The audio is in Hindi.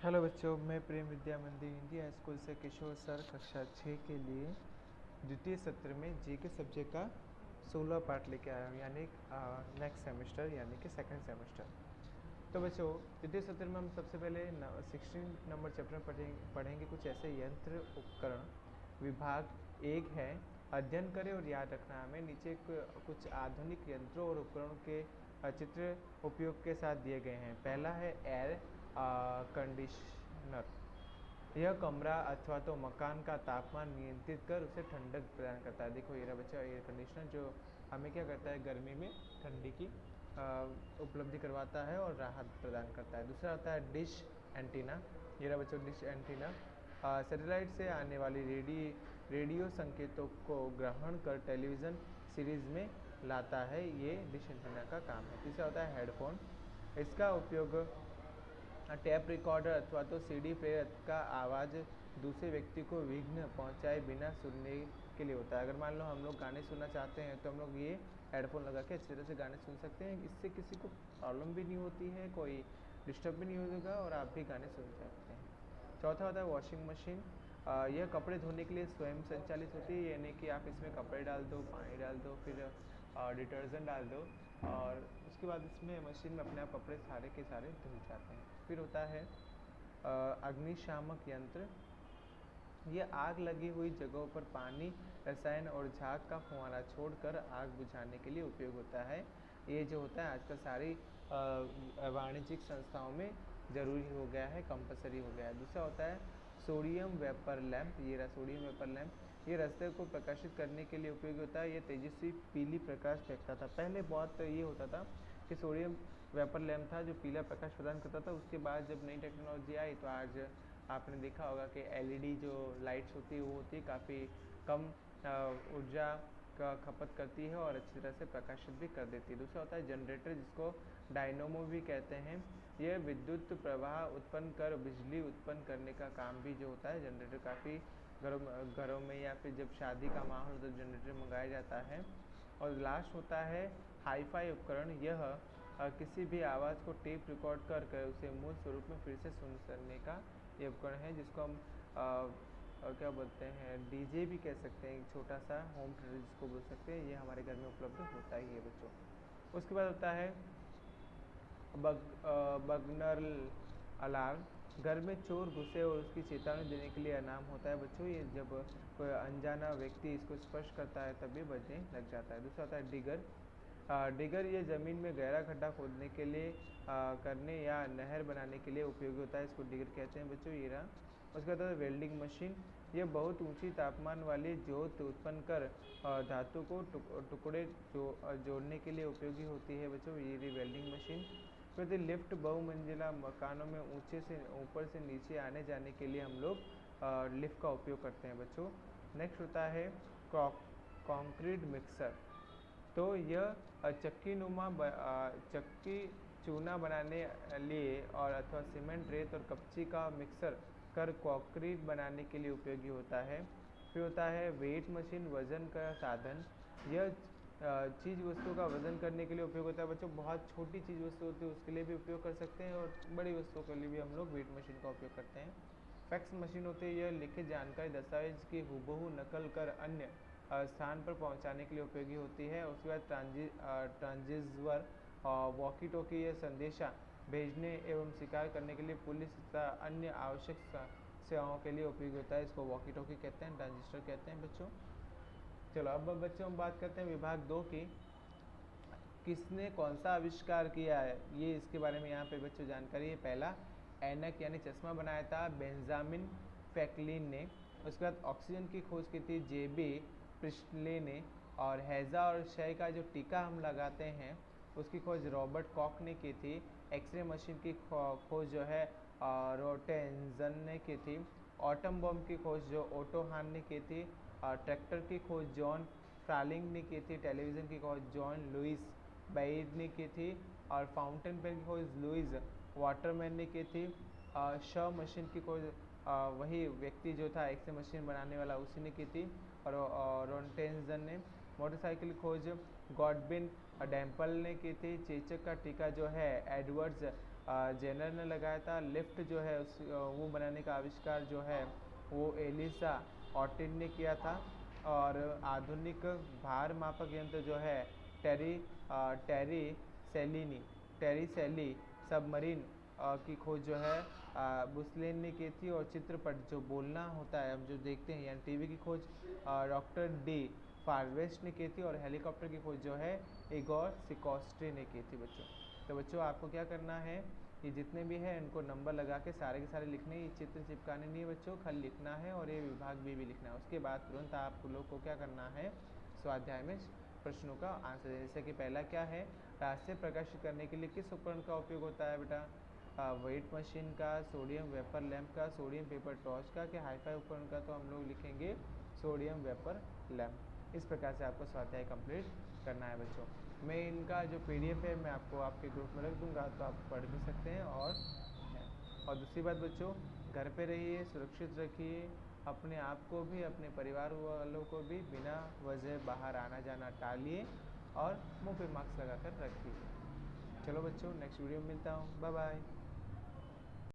हेलो बच्चों, मैं प्रेम विद्या मंदिर इंडिया स्कूल से किशोर सर कक्षा 6 के लिए द्वितीय सत्र में जी के सब्जेक्ट का 16 पार्ट लेके आया हूँ, यानी नेक्स्ट सेमेस्टर यानी कि सेकंड सेमेस्टर। तो बच्चों, द्वितीय सत्र में हम सबसे पहले 16 नंबर चैप्टर में पढ़ेंगे कुछ ऐसे यंत्र उपकरण। विभाग 1 है अध्ययन करें और याद रखना। हमें नीचे कुछ आधुनिक यंत्रों और उपकरणों के चित्र उपयोग के साथ दिए गए हैं। पहला है एयर कंडीशनर। यह कमरा अथवा तो मकान का तापमान नियंत्रित कर उसे ठंडक प्रदान करता है। देखो ये रहा बच्चा एयर कंडीशनर, जो हमें क्या करता है, गर्मी में ठंडी की उपलब्धि करवाता है और राहत प्रदान करता है। दूसरा होता है डिश एंटीना। ये रहा बच्चों डिश एंटीना। सैटेलाइट से आने वाली रेडियो संकेतों को ग्रहण कर टेलीविज़न सीरीज में लाता है। ये डिश एंटीना का काम है। तीसरा होता है हेडफोन। इसका उपयोग टैप रिकॉर्डर अथवा तो सीडी प्लेयर का आवाज़ दूसरे व्यक्ति को विघ्न पहुंचाए बिना सुनने के लिए होता है। अगर मान लो हम लोग गाने सुनना चाहते हैं तो हम लोग ये हेडफोन लगा के अच्छी तरह से गाने सुन सकते हैं। इससे किसी को प्रॉब्लम भी नहीं होती है, कोई डिस्टर्ब भी नहीं होगा और आप भी गाने सुन सकते हैं। चौथा होता है वॉशिंग मशीन। यह कपड़े धोने के लिए स्वयं संचालित होती है, यानी कि आप इसमें कपड़े डाल दो, पानी डाल दो, फिर डिटर्जेंट डाल दो और उसके बाद इसमें मशीन में अपने आप कपड़े सारे के सारे धुल जाते हैं। फिर होता है अग्निशामक यंत्र। ये आग लगी हुई जगहों पर पानी, रसायन और झाग का फुहारा छोड़कर आग बुझाने के लिए उपयोग होता है। ये जो होता है आजकल सारी वाणिज्यिक संस्थाओं में ज़रूरी हो गया है, कंपलसरी हो गया है। दूसरा होता है सोडियम वेपर लैंप। ये रहा सोडियम वेपर लैंप। ये रास्ते को प्रकाशित करने के लिए उपयोगी होता है। ये तेजस्वी पीली प्रकाश फेंकता था। पहले बहुत ये होता था कि सोडियम वेपर लैंप था जो पीला प्रकाश प्रदान करता था। उसके बाद जब नई टेक्नोलॉजी आई तो आज आपने देखा होगा कि एलईडी जो लाइट्स होती है वो होती है काफ़ी कम ऊर्जा का खपत करती है और अच्छी तरह से प्रकाशित भी कर देती है। दूसरा होता है जनरेटर, जिसको डायनोमो भी कहते हैं। यह विद्युत प्रवाह उत्पन्न कर बिजली उत्पन्न करने का काम भी जो होता है जनरेटर, काफ़ी घरों में या फिर जब शादी का माहौल तो जनरेटर मंगाया जाता है। और लास्ट होता है हाईफाई उपकरण। यह किसी भी आवाज़ को टेप रिकॉर्ड कर उसे मूल स्वरूप में फिर से सुनने का ये उपकरण है, जिसको हम क्या बोलते हैं, डीजे भी कह सकते हैं। एक छोटा सा होम थिएटर जिसको बोल सकते हैं, ये हमारे घर में उपलब्ध होता ही है बच्चों। उसके बाद होता है बर्गनर अलार्म। घर में चोर घुसे और उसकी चेतावनी देने के लिए अलार्म होता है बच्चों। ये जब कोई अनजाना व्यक्ति इसको स्पर्श करता है तभी बजने लग जाता है। दूसरा होता है डिगर। डिगर ये ज़मीन में गहरा खड्डा खोदने के लिए करने या नहर बनाने के लिए उपयोगी होता है। इसको डिगर कहते हैं बच्चों। ये रहा। उसके बाद है वेल्डिंग मशीन। यह बहुत ऊंची तापमान वाली ज्योत उत्पन्न कर धातु को टुकड़े जोड़ने के लिए उपयोगी होती है बच्चों। ये रही वेल्डिंग मशीन। फिर लिफ्ट, बहुमंजिला मकानों में ऊंचे से ऊपर से नीचे आने जाने के लिए हम लोग लिफ्ट का उपयोग करते हैं बच्चों। नेक्स्ट होता है कंक्रीट मिक्सर। तो यह चक्की चूना बनाने लिए और अथवा सीमेंट, रेत और कपची का मिक्सर कर कंक्रीट बनाने के लिए उपयोगी होता है। फिर होता है वेट मशीन, वजन का साधन। यह चीज़ वस्तु का वजन करने के लिए उपयोग होता है बच्चों। बहुत छोटी चीज़ वस्तु होती है उसके लिए भी उपयोग कर सकते हैं और बड़ी वस्तुओं के लिए भी हम लोग वेट मशीन का उपयोग करते हैं। फैक्स मशीन होती है। यह लिखित जानकारी दस्तावेज की हूबहू नकल कर अन्य स्थान पर पहुंचाने के लिए उपयोगी होती है। उसके बाद ट्रांजिस्वर वॉकी टॉकी, यह संदेशा भेजने एवं स्वीकार करने के लिए पुलिस तथा अन्य आवश्यक सेवाओं के लिए उपयोगी होता है। इसको वॉकी टॉकी कहते हैं, ट्रांजिस्टर कहते हैं बच्चों। चलो अब बच्चों हम बात करते हैं विभाग 2 की। किसने कौन सा आविष्कार किया है, ये इसके बारे में यहाँ पे बच्चों जानकारी है। पहला ऐनक यानी चश्मा बनाया था बेंजामिन फ्रैंकलिन ने। उसके बाद ऑक्सीजन की खोज की थी जेबी प्रिस्टले ने। और हैजा और क्षय का जो टीका हम लगाते हैं उसकी खोज रॉबर्ट कॉक ने की थी। एक्सरे मशीन की खोज जो है रोटेंजन ने की थी। ऑटम बम की खोज जो ओटो हान ने की थी। ट्रैक्टर की खोज जॉन फ्रालिंग ने की थी। टेलीविज़न की खोज जॉन लुइस बेइड ने की थी। और फाउंटेन पेन की खोज लुइस वाटरमैन ने की थी। शव मशीन की खोज वही व्यक्ति जो था एक्सरे मशीन बनाने वाला उसी ने की थी। और रोटेंजन ने। मोटरसाइकिल खोज गॉडबिन डैम्पल ने की थी। चेचक का टीका जो है एडवर्ड्स जेनर ने लगाया था। लिफ्ट जो है वो बनाने का आविष्कार जो है वो एलिसा ऑटिन ने किया था। और आधुनिक भार मापक यंत्र जो है टेरी टेरी सेलिनी टेरी सेली सबमरीन की खोज जो है बुसलेन ने की थी। और चित्रपट जो बोलना होता है हम जो देखते हैं यानी टीवी की खोज डॉक्टर डी फारवेस्ट ने की थी। और हेलीकॉप्टर की खोज जो है इगोर सिकोस्ट्री ने की थी बच्चों। तो बच्चों आपको क्या करना है, ये जितने भी हैं इनको नंबर लगा के सारे के सारे लिखने, ये चित्र चिपकाने नहीं है बच्चों, खाली लिखना है और ये विभाग भी लिखना है। उसके बाद तुरंत आप लोग को क्या करना है, स्वाध्याय में प्रश्नों का आंसर। जैसे कि पहला क्या है, रास्ते प्रकाशित करने के लिए किस उपकरण का उपयोग होता है बेटा, वेट मशीन का, सोडियम वेपर लैंप का, सोडियम पेपर टॉर्च का, कि हाईफाई उपकरण का, तो हम लोग लिखेंगे सोडियम वेपर लैंप। इस प्रकार से आपको स्वाध्याय कंप्लीट करना है बच्चों। मैं इनका जो PDF है मैं आपको आपके ग्रुप में रख दूंगा, तो आप पढ़ भी सकते हैं। और दूसरी बात बच्चों, घर पे रहिए, सुरक्षित रखिए अपने आप को भी, अपने परिवार वालों को भी। बिना वजह बाहर आना जाना टालिए और मुंह पे मास्क लगा कर रखिए। चलो बच्चों, नेक्स्ट वीडियो में मिलता हूँ। Bye bye.